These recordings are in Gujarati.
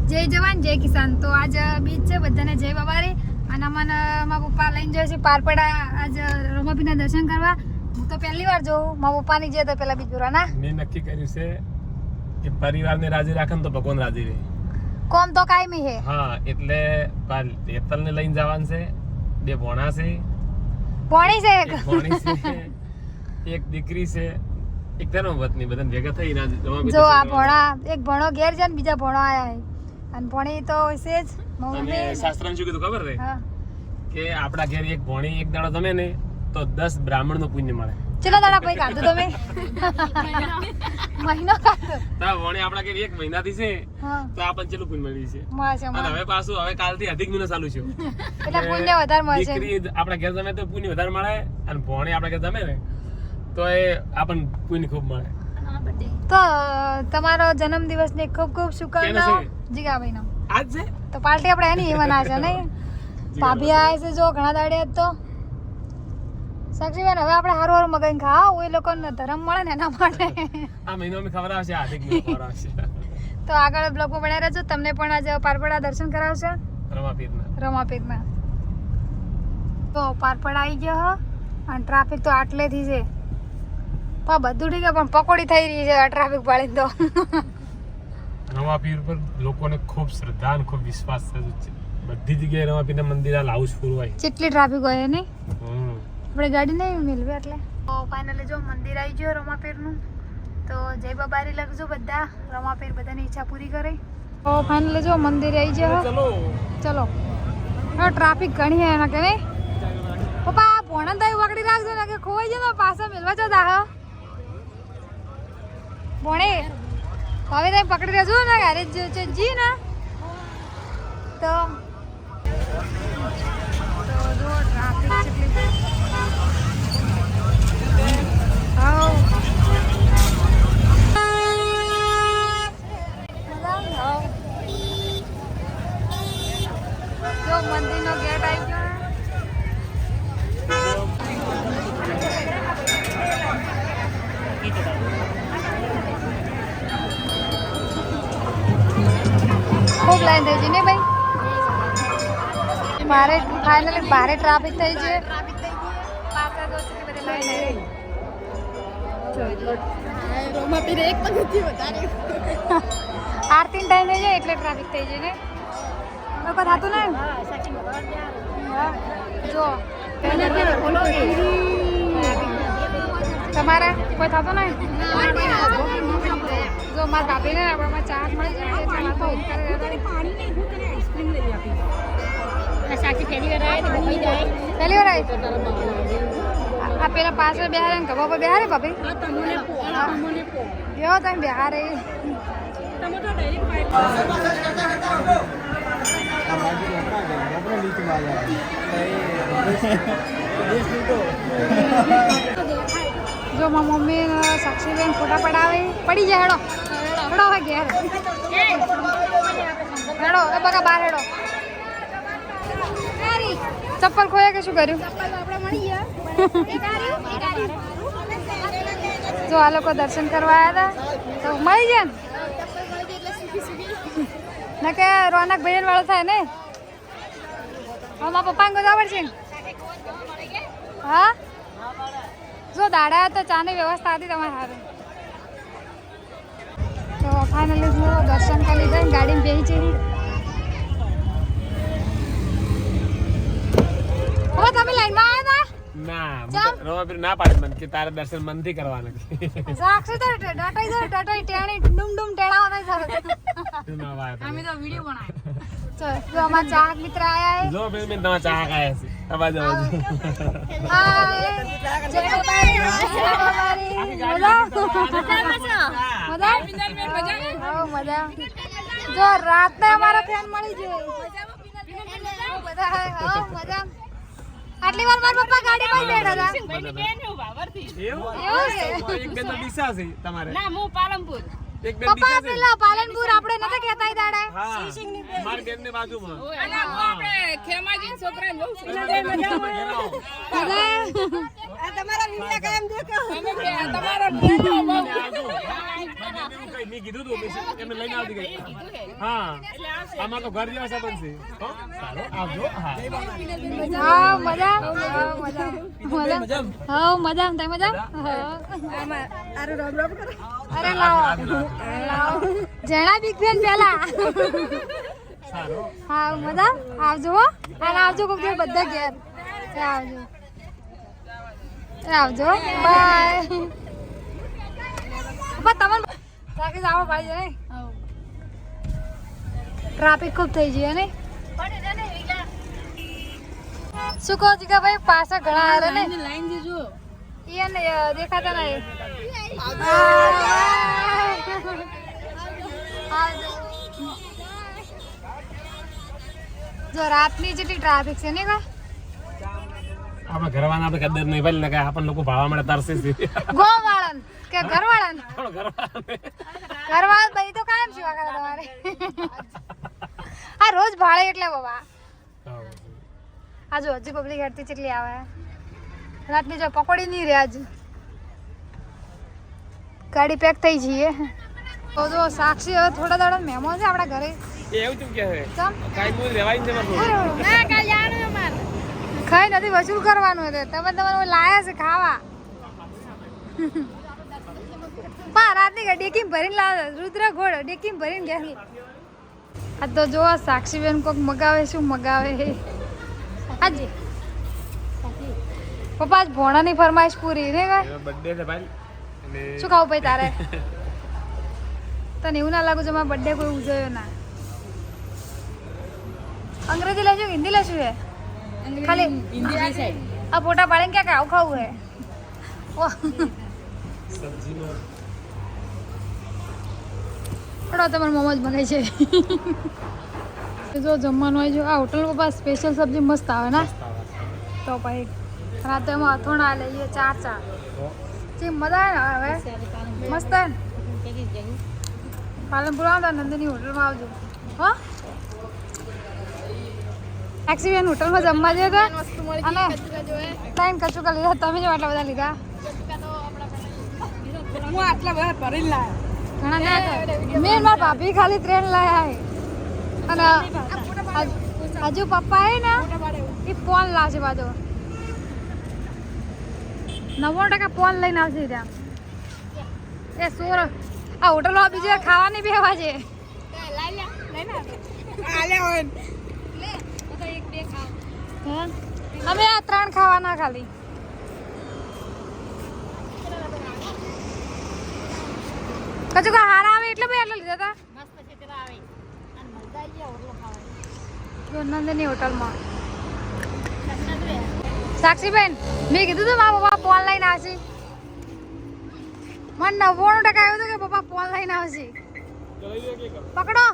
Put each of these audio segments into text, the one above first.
જય જવાન જય કિસાન. તો આજ બીજ છે, બધાને જય બાબારી. અને અમને મારા પપ્પા લઈને જાય છે પારપડા આજ રમાપીના દર્શન કરવા. હું તો પહેલી વાર જોઉં, મારા પપ્પાની જે તો પેલા બીજ પૂરાના મેં નક્કી કર્યું છે કે પરિવારને રાજી રાખે ને તો ભગવાન રાજી રહે. કોમ તો કાયમી હે. હા, એટલે હેતલને લઈને જવાનું છે. બે ભોણા છે, ભોણી છે એક ભોણી છે, એક દીકરી છે, એક ધર્મપત્ની, બધાને ભેગા થઈ જો આ ભોણા એક ભણો ઘેર છે ને બીજા ભણો આયા હે. અને ભણી તો છે જ અને શાસ્ત્રમાં શું કીધું ખબર છે કે આપણા ઘેર એક ભોણી એક દાડો તમે ને તો 10 બ્રાહ્મણ નું પુણ્ય મળે. ચલો દાડા પછી કાઢો તમે મહિનો કાઢો તો ભોણી આપણા ઘેર એક મહિનાથી છે તો આપણને કેટલું પુણ્ય મળી છે. અને હવે પાછું હવે કાલથી અધિક મહિનો ચાલુ છે એટલે પુણ્ય વધારે મળશે. દીકરી આપણા ઘેર તમે તો પુણ્ય વધારે મળે અને ભોણી આપણા ઘેર તમે ને તો એ આપણને પુણ્ય ખૂબ મળે. તો તમારો જન્મદિવસ ની ખૂબ ખૂબ શુભકામનાઓ જીગાભાઈ નો. આજ છે તો પાર્ટી આપણે એની એવાના છે નહીં. ભાભી આવે છે જો ઘણા દાડે તો સાક્ષીબેન હવે આપણે હારું હારું મગાઈને ખાઓ. એ લોકોને ધર્મ મળે ને એના માટે આ મહિનો અમે ખબર આવશે, આધિક મહિનો ખબર આવશે. તો આગળ બ્લોગમાં બનાવી રહેજો. તમને પણ આજે પારપડા દર્શન કરાવશે રમાપીરના. તો પારપડા આવી ગયો હ અને ટ્રાફિક તો આટલેથી છે. બધું ઠીક પણ પકોડી થઈ રહી છે ટ્રાફિક પાડી તો. રમાપીર પર લોકોને ખૂબ શ્રદ્ધા અને ખૂબ વિશ્વાસ છે. બધી જગ્યાએ રમાપીરના મંદિર હાઉસફુલ હોય. કેટલી ટ્રાફિક હોય નહીં. આપણે ગાડી નહીં મિલવી એટલે. તો ફાઇનલી જો મંદિર આવી ગયો રમાપીરનું. તો જય બાબારી લખજો બધા. રમાપીર બધાની ઈચ્છા પૂરી કરે. તો ફાઇનલી જો મંદિર આવી ગયો. ચલો હા, ટ્રાફિક ઘણી હે એના કે નહીં. પપ્પા ભોણા તો વગડી રાખજો ને કે ખોવાઈ જાય પાછા મિલવા જતા હા ભોણે. હવે તમે પકડી રહેજો ને ઘરે જી ને તો જો ટ્રાફિક કેટલી. જો મંદિરનો ગેટ આવી ગયો. ખૂબ લાઈન થઈ છે ને ભાઈ. મારે ફાઇનલી ભારે ટ્રાફિક થઈ છે. આરતી ટાઈમ થઈ જાય એટલે ટ્રાફિક થઈ જાય ને. લોકો થતું ને જો તમારે કોઈ થતું ને. જો મારા ભાભીને આપણામાં ચા મળી જાય પહેલી વાર આવી. આ પેલા પાછળ બિહારે ને ગભા પર બિહારે ભાભી ગયો તમે બિહારે. જો મારી મમ્મી સાક્ષીબેન ફોટા પડાવે પડી જાય. હેડો હેડો હવે ઘેર હેડો એ બગા બહાર હેડો. ચપ્પલ ખોયા કે શું કર્યું. જો આ લોકો દર્શન કરવા આવ્યા હતા તો મળી જાય ને કે રોનક ભાઈ વાળો થાય ને. હા મારા પપ્પાને કોઈ આવડશે હા. જો દાડા તો ચાની વ્યવસ્થા હતી તમારે સારું. તો ફાઇનલી હું દર્શન કરી લીધા ગાડીમાં બેસી છે. હવે તમે લાઈનમાં આવ્યા ના રમાપીર ના પાડે મને કે તારે દર્શન મનથી કરવાના. સાક્ષી તો ડટાઈ જાય ડટાઈ ટેણી ડુમ ડુમ ટેણાવા નહીં સારું. અમે તો વિડિયો બનાવ્યો. જો અમાર ચાહક મિત્ર આયા હે. જો બેન તમારા ચાહક આયા છે. આવાજ આવાજ. હાય જય બાબારી મજા મજા. જો રાતે અમારા ફેન મળી જાય બધા. હા મજા. આટલી વાર મારા પપ્પા ગાડી માં બેઠા હતા. એક બેન દિશા છે તમારે. ના હું પાલનપુર. એક બેન પપ્પા દિશા છે. પેલા પાલનપુર આપણે નતા કહેતા દાડે. હા માર બેન ની બાજુમાં. અને આપણે ખેમાજી છોકરાને બહુ મજા. તમારા વિડિયો કાયમ દેખો. તમારા મેં કીધું તું એમને લઈને આવતી ગઈ હા આમાં તો ઘર જેવા સંબંધ છે હો સારો આવજો હા હા મજા હા મજા તમે મજા અરે લાવો જણા બિગ બેન પેલા સારો હા મજા આવજો હો અને આવજો કોક દિવસ બધા ઘેર આવજો આવજો બાય પપ્પા તમને રાખી જાવ ભાઈ જઈ ટ્રાફિક ખૂબ થઈ ગઈ ને શું કહો જીગા ભાઈ પાછા ઘણા હારે ને લાઈન દેજો એ ને દેખાતા નહીં જો રાતની જેટલી ટ્રાફિક છે ને કા આપણે ઘરવાળા આપણે કદર નહીં ભાઈ ને આપણને લોકો ભાવા મળે તરસે છે ગોવાળન કે ઘરવાળન પણ ઘરવાળા ઘરવાળ ભાઈ તો કાયમ સેવા કરે તમારે આ રોજ ભાડે એટલે બાબા આ જો હજી પબ્લિક હેડતી કેટલી આવે રાતની જો પકોડી નહીં રે આજ ગાડી પેક થઈ જઈએ તો જો સાક્ષી હવે થોડા દાડા મહેમાન છે આપણા ઘરે એવું તું કે છે ચમ કાઈ મૂળ રેવાય છે મારું ના કાલ જાણું અમાર ખાઈ નથી વસૂલ કરવાનું છે તમે તમારે લાયા છે ખાવા પા રાતની ડેકીમ ભરીને લાવે રુદ્ર ઘોડ ડેકીમ ભરીને ગયા આ તો જો સાક્ષીબેન કોક મગાવે શું મગાવે આજે પપ્પા આજ ભોણાની ફરમાઈશ પૂરી ને કાંઈ બર્થડે છે ભાઈ અને શું ખાવું ભાઈ તારે તને એવું ના લાગુ છે મારા બર્થડે કોઈ ઉજવ્યો ના અંગ્રેજી લેજો હિન્દી લેશું હે ખાલી આ ફોટા પાડીને ક્યાં આવું ખાવું હે ઓહ સબ્જીમાં પડો તમારે મોમોજ બનાવી છે જો જમવાનું હોય જો આ હોટલ પપ્પા સ્પેશિયલ સબ્જી મસ્ત આવે ને તો ભાઈ રાતે એમાં અથોણા લઈએ ચાર જે મજા આવે ને હવે મસ્ત હે ને પાલનપુર આવતા નંદની હોટલમાં આવજો હો એક્સિબિયન હોટલમાં જમવા જઈએ તો અને ત્રણ કચુકા લીધા તમે જો આટલા બધા લીધા હું આટલા બધા ભરી લાયા ઘણા ના મેં મારા ભાભી ખાલી 3 લાયા અને હજુ પપ્પા હે ને એ પોન લાવશે બાજુ 99% પોન લઈને આવશે ત્યાં એ સોર આ હોટલમાં બીજી વાર ખાવાની બી હવા છે અમે આ 3 ખાવાના ખાલી કચું કા હારા આવે એટલે ભાઈ આટલા લીધા હતા નંદની હોટલમાં સાક્ષીબેન મેં કીધું તું મારા પપ્પા ફોન લઈને આવશે મને 99% આવ્યું હતું કે પપ્પા ફોન લઈને આવશે પકડો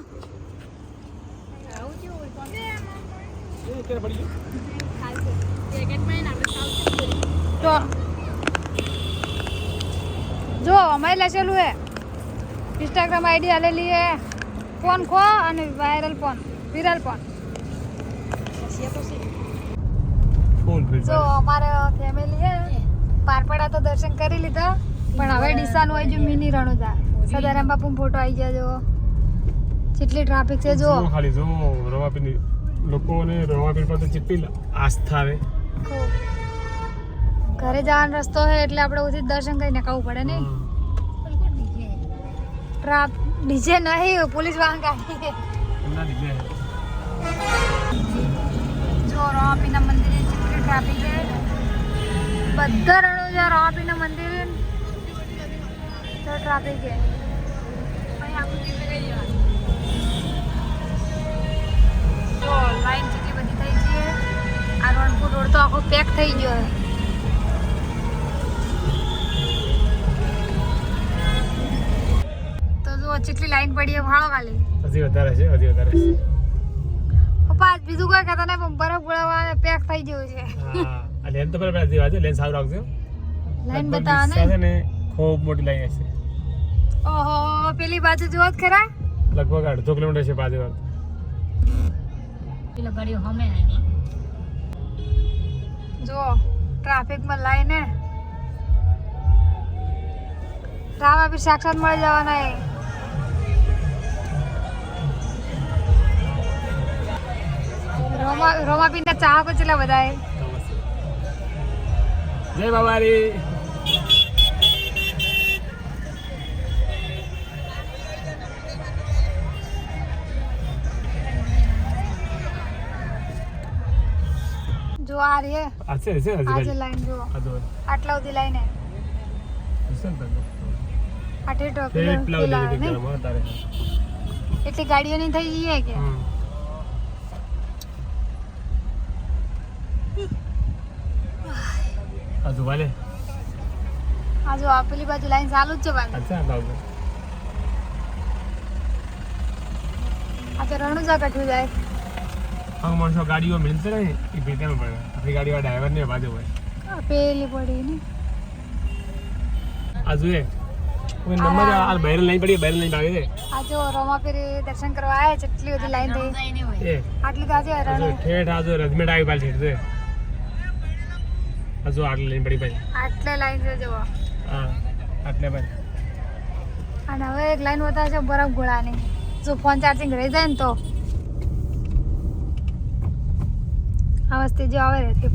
તો જો અમારે લખેલું હે इंस्टाग्राम आईडी आलेली है फोन खो અને વાયરલ ફોન વિરલ ફોન જો અમારે ફેમિલી હે પારપડા તો દર્શન કરી લીધા પણ હવે ડીસાનું હોય જો મિની રણુજા સદારામ બાપુ ફોટો આવી ગયા જો કેટલી ટ્રાફિક છે જો ખાલી જો રવાપીની લોકોને રવાપી પર તો કેટલી આસ્થા આવે ઘરે જવાનો રસ્તો છે એટલે આપણે ઉથી દર્શન કરીને ખાવું પડે ને ડીજે નહીં પોલીસ વાહન કાઢી જો રવાપીના મંદિરે જેટલી ટ્રાફિક છે બધા રણુજા રવાપીના મંદિરે તો ટ્રાફિક છે જો લાઈન જેટલી બધી થઈ છે આ રણપુર રોડ તો આખો પેક થઈ ગયો જેટલી લાઈન પડી ભાડો ખાલી હજી વધારે છે પપ્પા આજ બીજું કોઈ કહેતા નહીં પણ બરફ ગોળાવા પેક થઈ ગયું છે હા લેન તો બરાબર હજી વાજે લેન સારું રાખજો લાઈન બતાવો ને ખૂબ મોટી લાઈન હશે ઓહો પેલી બાજુ જોત ખરા લગભગ 2.5 કિલોમીટર છે બાજુ પેલા ગાડીઓ હમે જો ટ્રાફિક માં લાઈન હે રામાપીર સાક્ષાત મળી જવાના એ રોમાપીરના ચાહકો કેટલા બધા એ જય બાબારી. જો આ રે આ છે છે આજે લાઈન જો આટલા સુધી લાઈન હે આ ઠેઠ પેલા નહીં એટલી ગાડીઓ નહીં થઈ ગઈ હે કે હજુ વાલે આ જો આ પેલી બાજુ લાઈન ચાલુ જ છે બાજુ અચ્છા બાબુ આ તો રણુજા કઠું જાય હા માણસો ગાડીઓ મિલશે ને એ ભેટામાં પડે આપણી ગાડીવાળા ડ્રાઈવર ને બાજુ હોય આ પેલી પડી ને આ જોઈએ કોઈ નંબર આ બહેર નહીં પડી બહેર નહીં ભાગે છે આ જો રોમાપીર દર્શન કરવા આવ્યા છે એટલી બધી લાઈન થઈ એ આટલી તો આજે હજુ રણ ઠેઠ આ જો રજમેટ આવી પાછી છે હજુ આટલી લાઈન પડી પાછી આટલે લાઈન છે જો હા આટલે ભાઈ અને હવે એક લાઈન બતાવે છે બરફ ગોળાની જો ફોન ચાર્જિંગ રહી જાય ને તો આ વસ્તી જો આવે રહેતી